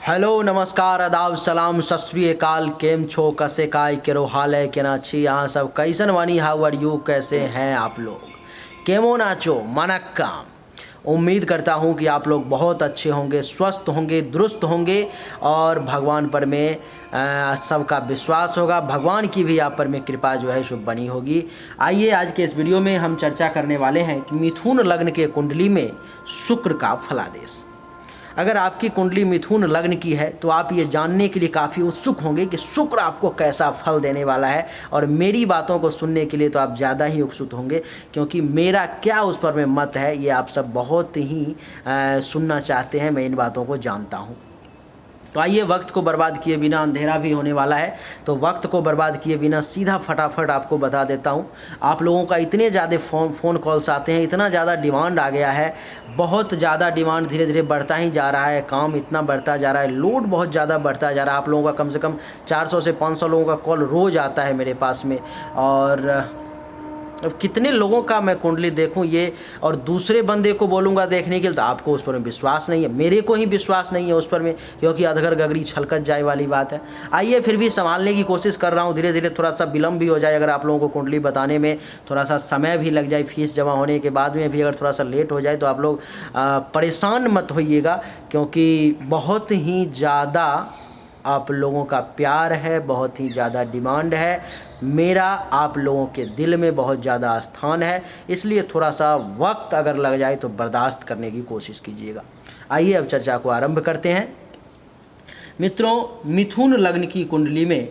Hello नमस्कार आदाब सलाम सत श्री अकाल केम छो कसे काय केरो हाल है केना छी यहाँ सब कैसन वानी हाउ आर यू कैसे हैं आप लोग केमो नाचो मनक्काम। उम्मीद करता हूँ कि आप लोग बहुत अच्छे होंगे, स्वस्थ होंगे, दुरुस्त होंगे और भगवान पर में सबका विश्वास होगा। भगवान की भी आप पर में कृपा जो है शुभ बनी होगी। आइए आज के इस वीडियो में हम चर्चा करने वाले हैं कि मिथुन लग्न के कुंडली में शुक्र का फलादेश। अगर आपकी कुंडली मिथुन लग्न की है तो आप ये जानने के लिए काफ़ी उत्सुक होंगे कि शुक्र आपको कैसा फल देने वाला है, और मेरी बातों को सुनने के लिए तो आप ज़्यादा ही उत्सुक होंगे, क्योंकि मेरा क्या उस पर में मत है ये आप सब बहुत ही सुनना चाहते हैं। मैं इन बातों को जानता हूँ। तो आइए वक्त को बर्बाद किए बिना, अंधेरा भी होने वाला है तो वक्त को बर्बाद किए बिना सीधा फटाफट आपको बता देता हूँ। आप लोगों का इतने ज़्यादा फ़ोन कॉल्स आते हैं, इतना ज़्यादा डिमांड आ गया है, बहुत ज़्यादा डिमांड धीरे धीरे बढ़ता ही जा रहा है, काम इतना बढ़ता जा रहा है, लोड बहुत ज़्यादा बढ़ता जा रहा है। आप लोगों का कम से कम 400 से 500 लोगों का कॉल रोज़ आता है मेरे पास में। और अब कितने लोगों का मैं कुंडली देखूं ये, और दूसरे बंदे को बोलूँगा देखने के लिए तो आपको उस पर में विश्वास नहीं है, मेरे को ही विश्वास नहीं है उस पर में, क्योंकि अधगर गगरी छलकत जाए वाली बात है। आइए फिर भी संभालने की कोशिश कर रहा हूँ धीरे धीरे, थोड़ा सा विलम्ब भी हो जाए, अगर आप लोगों को कुंडली बताने में थोड़ा सा समय भी लग जाए, फीस जमा होने के बाद में भी अगर थोड़ा सा लेट हो जाए तो आप लोग परेशान मत होइएगा, क्योंकि बहुत ही ज़्यादा आप लोगों का प्यार है, बहुत ही ज़्यादा डिमांड है, मेरा आप लोगों के दिल में बहुत ज़्यादा स्थान है, इसलिए थोड़ा सा वक्त अगर लग जाए तो बर्दाश्त करने की कोशिश कीजिएगा। आइए अब चर्चा को आरंभ करते हैं। मित्रों, मिथुन लग्न की कुंडली में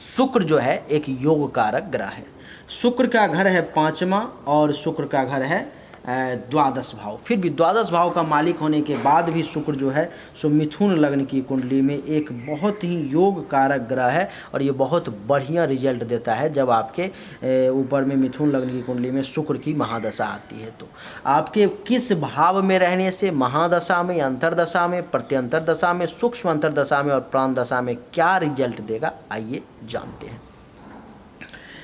शुक्र जो है एक योग कारक ग्रह है। शुक्र का घर है 5वां और शुक्र का घर है द्वादश भाव। फिर भी द्वादश भाव का मालिक होने के बाद भी शुक्र जो है सो मिथुन लग्न की कुंडली में एक बहुत ही योग कारक ग्रह है, और ये बहुत बढ़िया रिजल्ट देता है जब आपके ऊपर में मिथुन लग्न की कुंडली में शुक्र की महादशा आती है। तो आपके किस भाव में रहने से महादशा में, अंतरदशा में, प्रत्यंतर दशा में, सूक्ष्म अंतरदशा में और प्राण दशा में क्या रिजल्ट देगा, आइए जानते हैं।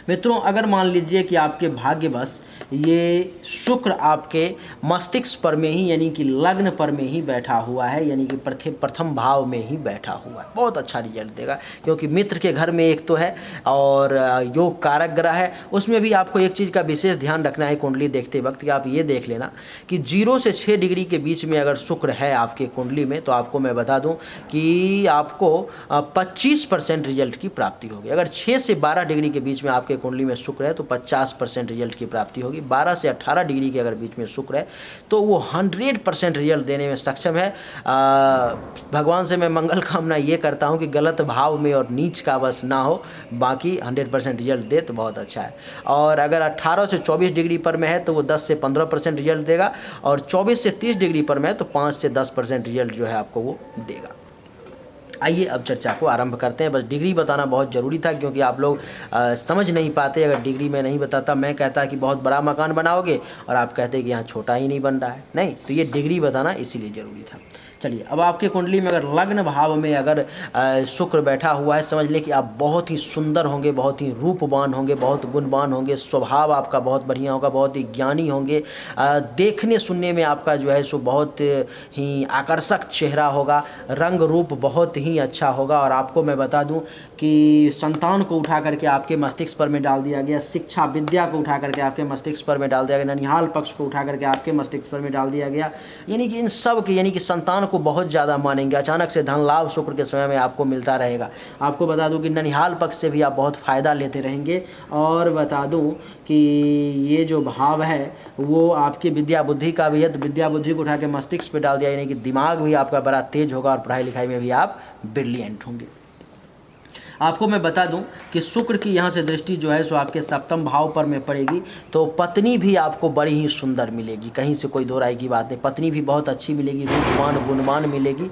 मित्रों, अगर मान लीजिए कि आपके भाग्यवश ये शुक्र आपके मस्तिष्क पर में ही यानी कि लग्न पर में ही बैठा हुआ है, यानी कि प्रथम भाव में ही बैठा हुआ है, बहुत अच्छा रिजल्ट देगा, क्योंकि मित्र के घर में एक तो है और योग कारक ग्रह है। उसमें भी आपको एक चीज़ का विशेष ध्यान रखना है कुंडली देखते वक्त कि आप ये देख लेना कि 0 से 6 डिग्री के बीच में अगर शुक्र है आपके कुंडली में, तो आपको मैं बता दूं कि आपको 25% रिजल्ट की प्राप्ति होगी। अगर 6 से 12 डिग्री के बीच में आपके कुंडली में शुक्र है तो 50% रिजल्ट की प्राप्ति होगी। 12 से 18 डिग्री के अगर बीच में शुक्र है तो वो 100% रिजल्ट देने में सक्षम है। भगवान से मैं मंगल कामना ये करता हूँ कि गलत भाव में और नीच का बस ना हो, बाकी 100% रिजल्ट दे तो बहुत अच्छा है। और अगर 18 से 24 डिग्री पर में है तो वो 10 से 15% रिजल्ट देगा, और 24 से 30 डिग्री पर में है तो 5 से 10% रिजल्ट जो है आपको वो देगा। आइए अब चर्चा को आरंभ करते हैं। बस डिग्री बताना बहुत ज़रूरी था, क्योंकि आप लोग समझ नहीं पाते अगर डिग्री में नहीं बताता। मैं कहता कि बहुत बड़ा मकान बनाओगे और आप कहते कि यहाँ छोटा ही नहीं बन रहा है, नहीं, तो ये डिग्री बताना इसीलिए ज़रूरी था। चलिए, अब आपके कुंडली में अगर लग्न भाव में अगर शुक्र बैठा हुआ है, समझ लें कि आप बहुत ही सुंदर होंगे, बहुत ही रूपवान होंगे, बहुत गुणवान होंगे, स्वभाव आपका बहुत बढ़िया होगा, बहुत ही ज्ञानी होंगे, देखने सुनने में आपका जो है सो बहुत ही आकर्षक चेहरा होगा, रंग रूप बहुत ही अच्छा होगा। और आपको मैं बता दूं कि संतान को उठा करके आपके मस्तिष्क पर में डाल दिया गया, शिक्षा विद्या को उठा करके आपके मस्तिष्क पर में डाल दिया गया, ननिहाल पक्ष को उठा करके आपके मस्तिष्क पर में डाल दिया गया, यानी कि इन सब के यानी कि संतान को बहुत ज़्यादा मानेंगे। अचानक से धन लाभ शुक्र के समय में आपको मिलता रहेगा। आपको बता दूं कि ननिहाल पक्ष से भी आप बहुत फ़ायदा लेते रहेंगे। और बता दूं कि ये जो भाव है वो आपकी विद्या बुद्धि का भी है, तो विद्या बुद्धि को उठा के मस्तिष्क पे डाल दिया, यानी कि दिमाग भी आपका बड़ा तेज होगा और पढ़ाई लिखाई में भी आप ब्रिलियंट होंगे। आपको मैं बता दूं कि शुक्र की यहाँ से दृष्टि जो है सो आपके सप्तम भाव पर में पड़ेगी, तो पत्नी भी आपको बड़ी ही सुंदर मिलेगी, कहीं से कोई दो राय की बात नहीं। पत्नी भी बहुत अच्छी मिलेगी, रूपवान गुणवान मिलेगी।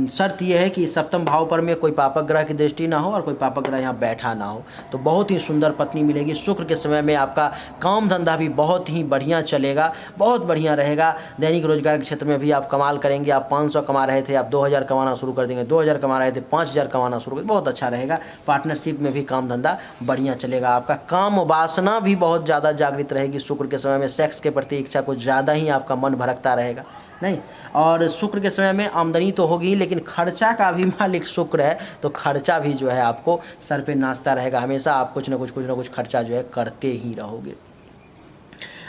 शर्त यह है कि सप्तम भाव पर में कोई पापक ग्रह की दृष्टि ना हो और कोई पापक ग्रह यहाँ बैठा ना हो, तो बहुत ही सुंदर पत्नी मिलेगी। शुक्र के समय में आपका काम धंधा भी बहुत ही बढ़िया चलेगा, बहुत बढ़िया रहेगा। दैनिक रोजगार के क्षेत्र में भी आप कमाल करेंगे। आप 500 कमा रहे थे, आप 2000 कमाना शुरू कर देंगे, 2000 कमा रहे थे 5000 कमाना शुरू कर, बहुत अच्छा रहेगा। पार्टनरशिप में भी काम धंधा बढ़िया चलेगा। आपका काम वासना भी बहुत ज़्यादा जागृत रहेगी। शुक्र के समय में सेक्स के प्रति इच्छा कुछ ज़्यादा ही आपका मन भड़कता रहेगा। नहीं। और शुक्र के समय में आमदनी तो होगी, लेकिन खर्चा का भी मालिक शुक्र है, तो खर्चा भी जो है आपको सर पे नाचता रहेगा, हमेशा आप कुछ ना कुछ खर्चा जो है करते ही रहोगे।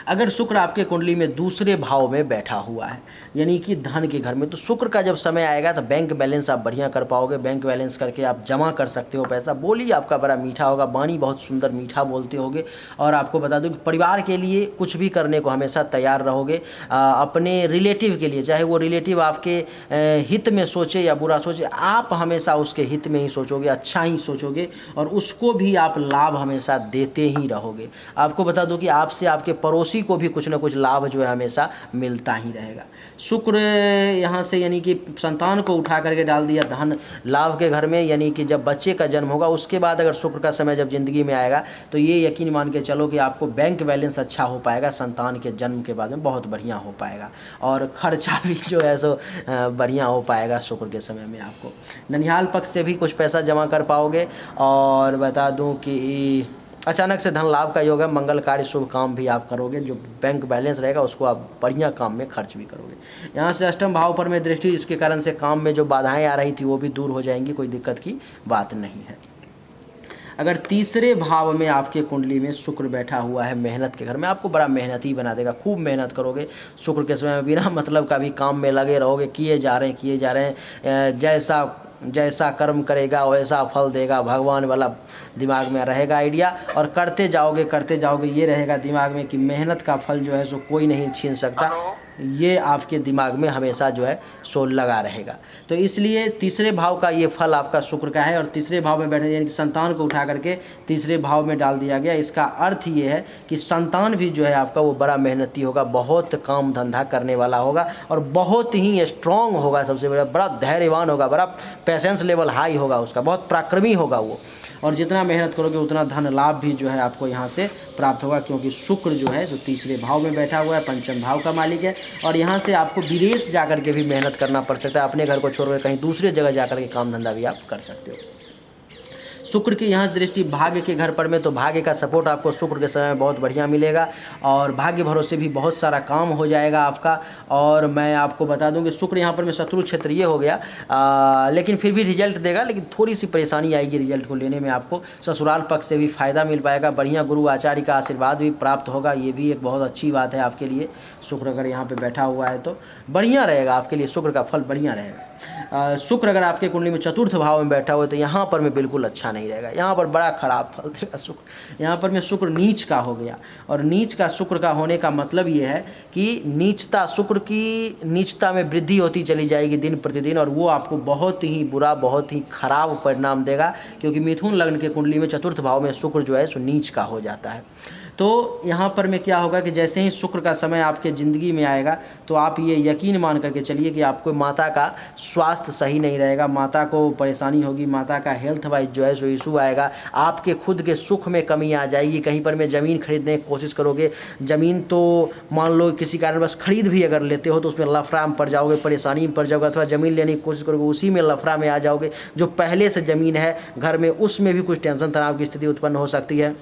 अगर शुक्र आपके कुंडली में दूसरे भाव में बैठा हुआ है, यानी कि धन के घर में, तो शुक्र का जब समय आएगा तो बैंक बैलेंस आप बढ़िया कर पाओगे। बैंक बैलेंस करके आप जमा कर सकते हो पैसा, बोली आपका बड़ा मीठा होगा, वाणी बहुत सुंदर मीठा बोलते होगे। और आपको बता दूं कि परिवार के लिए कुछ भी करने को हमेशा तैयार रहोगे। अपने रिलेटिव के लिए, चाहे वो रिलेटिव आपके हित में सोचे या बुरा सोचे, आप हमेशा उसके हित में ही सोचोगे, अच्छा ही सोचोगे, और उसको भी आप लाभ हमेशा देते ही रहोगे। आपको बता दूं कि आपसे आपके पड़ोसी को भी कुछ ना कुछ लाभ जो है हमेशा मिलता ही रहेगा। शुक्र यहाँ से यानी कि संतान को उठा करके डाल दिया धन लाभ के घर में, यानी कि जब बच्चे का जन्म होगा उसके बाद अगर शुक्र का समय जब ज़िंदगी में आएगा तो ये यकीन मान के चलो कि आपको बैंक बैलेंस अच्छा हो पाएगा, संतान के जन्म के बाद में बहुत बढ़िया हो पाएगा, और खर्चा भी जो है सो बढ़िया हो पाएगा। शुक्र के समय में आपको ननिहाल पक्ष से भी कुछ पैसा जमा कर पाओगे। और बता दूं कि अचानक से धन लाभ का योग है, मंगल कार्य शुभ काम भी आप करोगे, जो बैंक बैलेंस रहेगा उसको आप बढ़िया काम में खर्च भी करोगे। यहाँ से अष्टम भाव पर में दृष्टि, इसके कारण से काम में जो बाधाएं आ रही थी वो भी दूर हो जाएंगी, कोई दिक्कत की बात नहीं है। अगर तीसरे भाव में आपके कुंडली में शुक्र बैठा हुआ है मेहनत के घर में, आपको बड़ा मेहनती बना देगा, खूब मेहनत करोगे। शुक्र के समय में बिना मतलब का भी काम में लगे रहोगे, किए जा रहे हैं, जैसा कर्म करेगा वैसा फल देगा, भगवान वाला दिमाग में रहेगा आइडिया, और करते जाओगे ये रहेगा दिमाग में कि मेहनत का फल जो है सो कोई नहीं छीन सकता, ये आपके दिमाग में हमेशा जो है सो लगा रहेगा। तो इसलिए तीसरे भाव का ये फल आपका शुक्र का है, और तीसरे भाव में बैठे यानी कि संतान को उठा करके तीसरे भाव में डाल दिया गया। इसका अर्थ ये है कि संतान भी जो है आपका वो बड़ा मेहनती होगा, बहुत काम धंधा करने वाला होगा, और बहुत ही स्ट्रांग होगा, सबसे बड़ा धैर्यवान होगा, बड़ा पेशेंस लेवल हाई होगा उसका, बहुत पराक्रमी होगा वो, और जितना मेहनत करोगे उतना धन लाभ भी जो है आपको यहाँ से प्राप्त होगा, क्योंकि शुक्र जो है तो तीसरे भाव में बैठा हुआ है, पंचम भाव का मालिक है। और यहाँ से आपको विदेश जाकर के भी मेहनत करना पड़ सकता है, अपने घर को छोड़कर कहीं दूसरे जगह जाकर के काम धंधा भी आप कर सकते हो। शुक्र की यहाँ दृष्टि भाग्य के घर पर में, तो भाग्य का सपोर्ट आपको शुक्र के समय में बहुत बढ़िया मिलेगा, और भाग्य भरोसे भी बहुत सारा काम हो जाएगा आपका। और मैं आपको बता दूं कि शुक्र यहाँ पर में शत्रु क्षेत्र ये हो गया, लेकिन फिर भी रिजल्ट देगा, लेकिन थोड़ी सी परेशानी आएगी रिजल्ट को लेने में। आपको ससुराल पक्ष से भी फायदा मिल पाएगा, बढ़िया गुरु आचार्य का आशीर्वाद भी प्राप्त होगा, ये भी एक बहुत अच्छी बात है आपके लिए। शुक्र अगर यहाँ पे बैठा हुआ है तो बढ़िया रहेगा आपके लिए, शुक्र का फल बढ़िया रहेगा। शुक्र अगर आपके कुंडली में चतुर्थ भाव में बैठा हुआ है तो यहाँ पर में बिल्कुल अच्छा नहीं रहेगा, यहाँ पर बड़ा खराब फल देगा शुक्र। यहाँ पर में शुक्र नीच का हो गया, और नीच का शुक्र का होने का मतलब ये है कि नीचता, शुक्र की नीचता में वृद्धि होती चली जाएगी दिन प्रतिदिन, और वो आपको बहुत ही बुरा, बहुत ही खराब परिणाम देगा, क्योंकि मिथुन लग्न के कुंडली में चतुर्थ भाव में शुक्र जो है सो नीच का हो जाता है। तो यहाँ पर में क्या होगा कि जैसे ही शुक्र का समय आपके ज़िंदगी में आएगा तो आप ये यकीन मान करके चलिए कि आपको माता का स्वास्थ्य सही नहीं रहेगा, माता को परेशानी होगी, माता का हेल्थ वाइज जो है सो इशू आएगा, आपके खुद के सुख में कमी आ जाएगी। कहीं पर में ज़मीन खरीदने की कोशिश करोगे, ज़मीन तो मान लो किसी कारण बस खरीद भी अगर लेते हो तो उसमें लफड़ा में पड़ जाओगे, परेशानी में पड़ जाओगे, अथवा ज़मीन लेने की कोशिश करोगे उसी में लफड़ा में आ जाओगे। जो पहले से ज़मीन है घर में उसमें भी कुछ टेंशन तनाव की स्थिति उत्पन्न हो सकती है।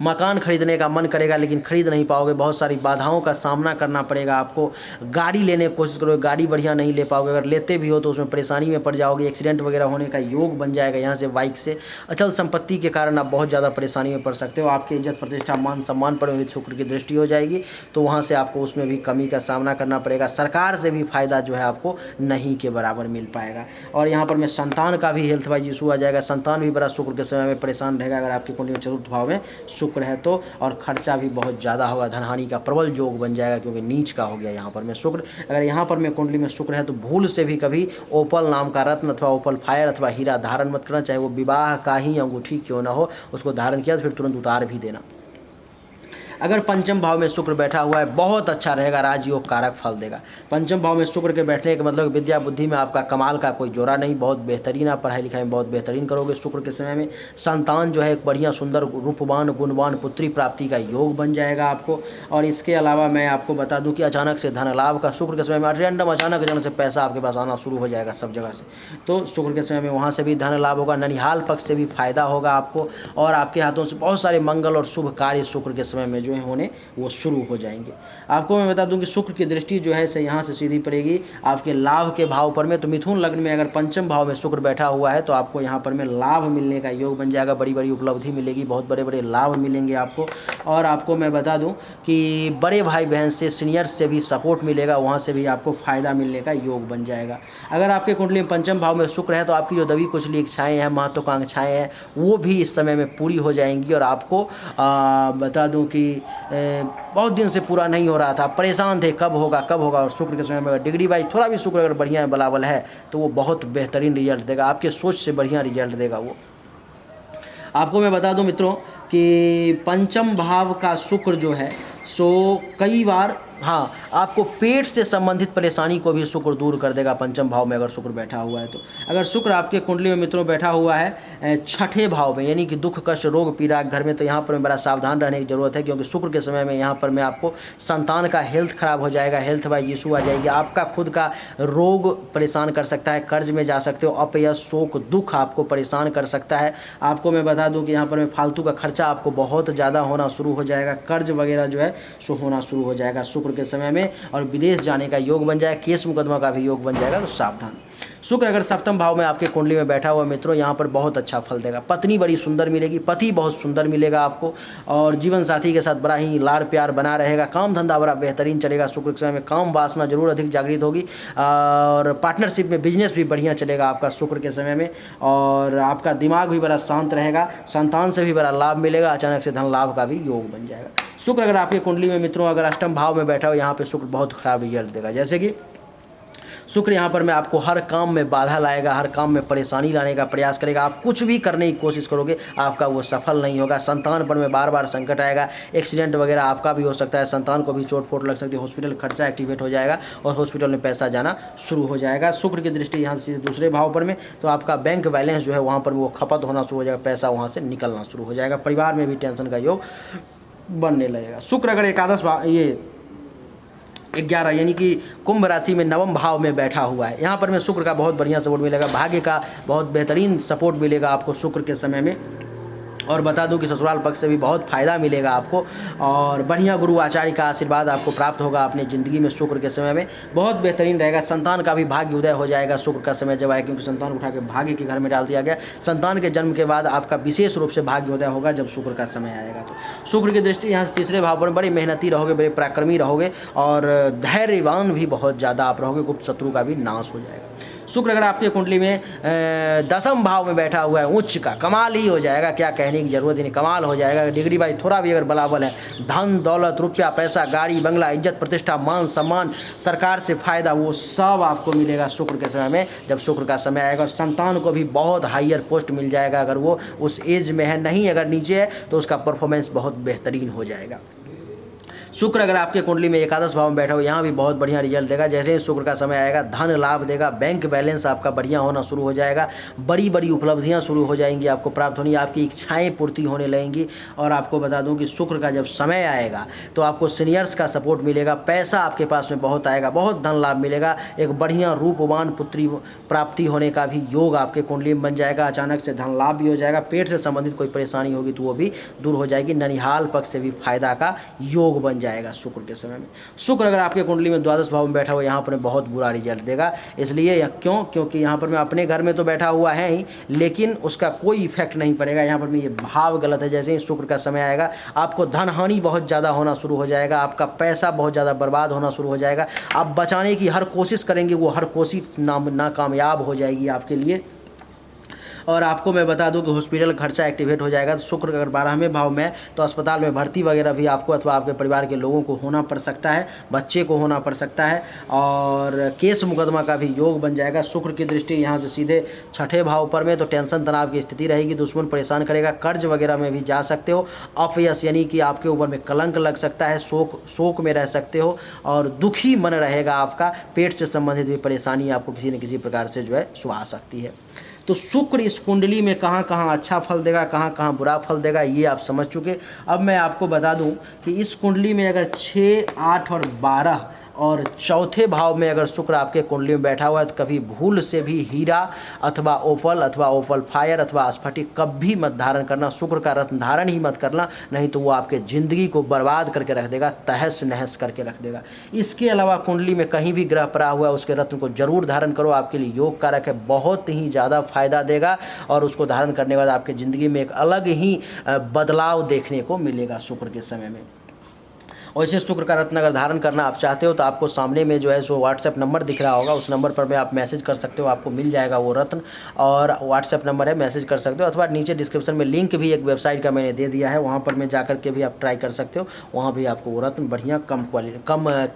मकान खरीदने का मन करेगा लेकिन खरीद नहीं पाओगे, बहुत सारी बाधाओं का सामना करना पड़ेगा आपको। गाड़ी लेने की कोशिश करोगे, गाड़ी बढ़िया नहीं ले पाओगे, अगर लेते भी हो तो उसमें परेशानी में पड़ जाओगे, एक्सीडेंट वगैरह होने का योग बन जाएगा यहाँ से बाइक से। अचल संपत्ति के कारण आप बहुत ज़्यादा परेशानी में पड़ सकते हो, आपकी इज्जत प्रतिष्ठा मान सम्मान पर भी शुक्र की दृष्टि हो जाएगी, तो वहाँ से आपको उसमें भी कमी का सामना करना पड़ेगा। सरकार से भी फायदा जो है आपको नहीं के बराबर मिल पाएगा। और यहाँ पर में संतान का भी हेल्थ वाइज इशू आ जाएगा, संतान भी बड़ा शुक्र के समय में परेशान रहेगा अगर आपकी कुंडली में चतुर्थ भाव में शुक्र है तो। और खर्चा भी बहुत ज़्यादा होगा, धनहानि का प्रबल योग बन जाएगा, क्योंकि नीच का हो गया यहाँ पर में शुक्र। अगर यहाँ पर में कुंडली में शुक्र है तो भूल से भी कभी ओपल नाम का रत्न अथवा ओपल फायर अथवा हीरा धारण मत करना, चाहे वो विवाह का ही अंगूठी क्यों ना हो, उसको धारण किया तो फिर तुरंत उतार भी देना। अगर पंचम भाव में शुक्र बैठा हुआ है बहुत अच्छा रहेगा, राजयोग कारक फल देगा। पंचम भाव में शुक्र के बैठने का मतलब विद्या बुद्धि में आपका कमाल का कोई जोड़ा नहीं, बहुत बेहतरीन, आप पढ़ाई लिखाई में बहुत बेहतरीन करोगे शुक्र के समय में। संतान जो है एक बढ़िया सुंदर रूपवान गुणवान पुत्री प्राप्ति का योग बन जाएगा आपको। और इसके अलावा मैं आपको बता दूं कि अचानक से धन लाभ का शुक्र के समय में रैंडम अचानक से पैसा आपके पास आना शुरू हो जाएगा सब जगह से, तो शुक्र के समय में वहाँ से भी धन लाभ होगा। ननिहाल पक्ष से भी फायदा होगा आपको, और आपके हाथों से बहुत सारे मंगल और शुभ कार्य शुक्र के समय में जो जो है होने वो शुरू हो जाएंगे। आपको मैं बता दूं कि शुक्र की दृष्टि जो है से यहाँ से सीधी पड़ेगी आपके लाभ के भाव पर में। तो मिथुन लग्न में अगर पंचम भाव में शुक्र बैठा हुआ है तो आपको यहाँ पर में लाभ मिलने का योग बन जाएगा, बड़ी बड़ी उपलब्धि मिलेगी, बहुत बड़े बड़े लाभ मिलेंगे आपको। और आपको मैं बता दूं कि बड़े भाई बहन से, सीनियर्स से भी सपोर्ट मिलेगा, वहाँ से भी आपको फ़ायदा मिलने का योग बन जाएगा। अगर आपके कुंडली में पंचम भाव में शुक्र है तो आपकी जो दबी कुचली इच्छाएँ हैं, महत्वाकांक्षाएँ हैं, वो भी इस समय में पूरी हो जाएंगी। और आपको बता दूं कि बहुत दिन से पूरा नहीं हो रहा था, परेशान थे कब होगा कब होगा, और शुक्र के समय में अगर डिग्री वाइज थोड़ा भी शुक्र अगर बढ़िया बलाबल है तो वो बहुत बेहतरीन रिजल्ट देगा, आपके सोच से बढ़िया रिजल्ट देगा वो। आपको मैं बता दूं मित्रों कि पंचम भाव का शुक्र जो है सो कई बार आपको पेट से संबंधित परेशानी को भी शुक्र दूर कर देगा पंचम भाव में अगर शुक्र बैठा हुआ है तो। अगर शुक्र आपके कुंडली में मित्रों बैठा हुआ है छठे भाव में, यानी कि दुख कष्ट रोग पीड़ा घर में, तो यहाँ पर बड़ा सावधान रहने की जरूरत है, क्योंकि शुक्र के समय में यहाँ पर मैं आपको संतान का हेल्थ खराब हो जाएगा, हेल्थ वाइज इशू आ जाएगी, आपका खुद का रोग परेशान कर सकता है, कर्ज में जा सकते हो, अपयश शोक दुख आपको परेशान कर सकता है। आपको मैं बता दूँ कि यहाँ पर मैं फालतू का खर्चा आपको बहुत ज़्यादा होना शुरू हो जाएगा, कर्ज वगैरह जो है सो होना शुरू हो जाएगा शुक्र के समय में, और विदेश जाने का योग बन जाएगा, केस मुकदमा का भी योग बन जाएगा, तो सावधान। शुक्र अगर सप्तम भाव में आपके कुंडली में बैठा हुआ मित्रों, यहाँ पर बहुत अच्छा फल देगा, पत्नी बड़ी सुंदर मिलेगी, पति बहुत सुंदर मिलेगा आपको, और जीवन साथी के साथ बड़ा ही लाड़ प्यार बना रहेगा, काम धंधा बड़ा बेहतरीन चलेगा शुक्र के समय में, काम वासना जरूर अधिक जागृत होगी, और पार्टनरशिप में बिजनेस भी बढ़िया चलेगा आपका शुक्र के समय में, और आपका दिमाग भी बड़ा शांत रहेगा, संतान से भी बड़ा लाभ मिलेगा, अचानक से धन लाभ का भी योग बन जाएगा। शुक्र अगर आपके कुंडली में मित्रों अगर अष्टम भाव में बैठा हो, यहाँ पे शुक्र बहुत खराब रिजल्ट देगा। जैसे कि शुक्र यहाँ पर मैं आपको हर काम में बाधा लाएगा, हर काम में परेशानी लाने का प्रयास करेगा, आप कुछ भी करने की कोशिश करोगे आपका वो सफल नहीं होगा, संतान पर में बार बार संकट आएगा, एक्सीडेंट वगैरह आपका भी हो सकता है, संतान को भी चोट फोट लग सकती है, हॉस्पिटल खर्चा एक्टिवेट हो जाएगा और हॉस्पिटल में पैसा जाना शुरू हो जाएगा। शुक्र की दृष्टि यहाँ से दूसरे भाव पर में, तो आपका बैंक बैलेंस जो है वहाँ पर वो खपत होना शुरू हो जाएगा, पैसा वहाँ से निकलना शुरू हो जाएगा, परिवार में भी टेंशन का योग बनने लगेगा। शुक्र अगर एकादश भाव ये 11 यानी कि कुंभ राशि में नवम भाव में बैठा हुआ है, यहाँ पर में शुक्र का बहुत बढ़िया सपोर्ट मिलेगा, भाग्य का बहुत बेहतरीन सपोर्ट मिलेगा आपको शुक्र के समय में। और बता दूं कि ससुराल पक्ष से भी बहुत फ़ायदा मिलेगा आपको, और बढ़िया गुरु आचार्य का आशीर्वाद आपको प्राप्त होगा अपनी ज़िंदगी में शुक्र के समय में, बहुत बेहतरीन रहेगा। संतान का भी भाग्य उदय हो जाएगा शुक्र का समय जब आए, क्योंकि संतान उठा के भाग्य के घर में डाल दिया गया, संतान के जन्म के बाद आपका विशेष रूप से भाग्य उदय होगा जब शुक्र का समय आएगा। तो शुक्र की दृष्टि यहाँ से तीसरे भाव पर बड़े मेहनती रहोगे, बड़े पराक्रमी रहोगे, और धैर्यवान भी बहुत ज़्यादा आप रहोगे, गुप्त शत्रु का भी नाश हो जाएगा। शुक्र अगर आपके कुंडली में दसम भाव में बैठा हुआ है, उच्च का कमाल ही हो जाएगा, क्या कहने की जरूरत ही नहीं, कमाल हो जाएगा। डिग्री वाइज थोड़ा भी अगर बलाबल है, धन दौलत रुपया पैसा गाड़ी बंगला इज्जत प्रतिष्ठा मान सम्मान सरकार से फायदा वो सब आपको मिलेगा शुक्र के समय में जब शुक्र का समय आएगा। और संतान को भी बहुत हायर पोस्ट मिल जाएगा, अगर वो उस एज में है, नहीं अगर नीचे है तो उसका परफॉर्मेंस बहुत बेहतरीन हो जाएगा। शुक्र अगर आपके कुंडली में एकादश भाव में बैठा हो, यहाँ भी बहुत बढ़िया रिजल्ट देगा। जैसे ही शुक्र का समय आएगा धन लाभ देगा, बैंक बैलेंस आपका बढ़िया होना शुरू हो जाएगा, बड़ी बड़ी उपलब्धियाँ शुरू हो जाएंगी आपको प्राप्त होनी, आपकी इच्छाएं पूर्ति होने लगेंगी। और आपको बता दूं कि शुक्र का जब समय आएगा तो आपको सीनियर्स का सपोर्ट मिलेगा, पैसा आपके पास में बहुत आएगा, बहुत धन लाभ मिलेगा, एक बढ़िया रूपवान पुत्री प्राप्ति होने का भी योग आपके कुंडली में बन जाएगा, अचानक से धन लाभ भी हो जाएगा, पेट से संबंधित कोई परेशानी होगी तो वो भी दूर हो जाएगी, ननिहाल पक्ष से भी फायदा का योग बन जाएगा शुक्र के समय में। शुक्र अगर आपके कुंडली में द्वादश भाव में बैठा हुआ यहाँ पर बहुत बुरा रिजल्ट देगा, इसलिए क्योंकि यहाँ पर मैं अपने घर में तो बैठा हुआ है ही, लेकिन उसका कोई इफेक्ट नहीं पड़ेगा, यहाँ पर मैं ये भाव गलत है। जैसे ही शुक्र का समय आएगा आपको धन हानि बहुत ज़्यादा होना शुरू हो जाएगा, आपका पैसा बहुत ज़्यादा बर्बाद होना शुरू हो जाएगा, आप बचाने की हर कोशिश करेंगे, वो हर कोशिश नाकामयाब हो जाएगी आपके लिए। और आपको मैं बता दूं कि हॉस्पिटल खर्चा एक्टिवेट हो जाएगा। तो शुक्र अगर 12वें भाव में तो अस्पताल में भर्ती वगैरह भी आपको अथवा आपके परिवार के लोगों को होना पड़ सकता है, बच्चे को होना पड़ सकता है, और केस मुकदमा का भी योग बन जाएगा। शुक्र की दृष्टि यहाँ से सीधे छठे भाव पर में, तो टेंशन तनाव की स्थिति रहेगी, दुश्मन परेशान करेगा, कर्ज वगैरह में भी जा सकते हो, अपयश यानी कि आपके ऊपर में कलंक लग सकता है, शोक में रह सकते हो, और दुखी मन रहेगा आपका, पेट से संबंधित भी परेशानी आपको किसी न किसी प्रकार से जो है सुहा सकती है। तो शुक्र इस कुंडली में कहाँ कहाँ अच्छा फल देगा, कहाँ कहाँ बुरा फल देगा, ये आप समझ चुके। अब मैं आपको बता दूं कि इस कुंडली में अगर 6, 8 और 12 और चौथे भाव में अगर शुक्र आपके कुंडली में बैठा हुआ है तो कभी भूल से भी हीरा अथवा ओपल फायर अथवा स्फटिक कभी मत धारण करना। शुक्र का रत्न धारण ही मत करना, नहीं तो वो आपके ज़िंदगी को बर्बाद करके रख देगा, तहस नहस करके रख देगा। इसके अलावा कुंडली में कहीं भी ग्रह पड़ा हुआ है उसके रत्न को जरूर धारण करो, आपके लिए योग कारक है, बहुत ही ज़्यादा फायदा देगा और उसको धारण करने के बाद आपके ज़िंदगी में एक अलग ही बदलाव देखने को मिलेगा शुक्र के समय में। वैसे शुक्र का रत्न अगर धारण करना आप चाहते हो तो आपको सामने में जो है सो व्हाट्सएप नंबर दिख रहा होगा, उस नंबर पर में आप मैसेज कर सकते हो, आपको मिल जाएगा वो रत्न। और व्हाट्सएप नंबर है, मैसेज कर सकते हो, अथवा नीचे डिस्क्रिप्शन में लिंक भी एक वेबसाइट का मैंने दे दिया है, वहाँ पर में जा करके भी आप ट्राई कर सकते हो, वहाँ भी आपको वो रत्न बढ़िया कम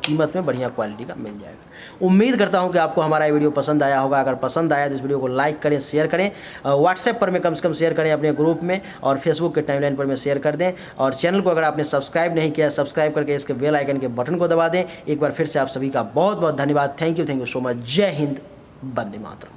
कीमत में बढ़िया क्वालिटी का मिल जाएगा। उम्मीद करता हूँ कि आपको हमारा ये वीडियो पसंद आया होगा। अगर पसंद आया तो इस वीडियो को लाइक करें, शेयर करें, व्हाट्सएप पर में कम से कम शेयर करें अपने ग्रुप में, और फेसबुक के टाइमलाइन पर में शेयर कर दें। और चैनल को अगर आपने सब्सक्राइब नहीं किया, सब्सक्राइब करके इसके बेल आइकन के बटन को दबा दें। एक बार फिर से आप सभी का बहुत बहुत धन्यवाद। Thank you so much. जय हिंद, वंदे मातरम।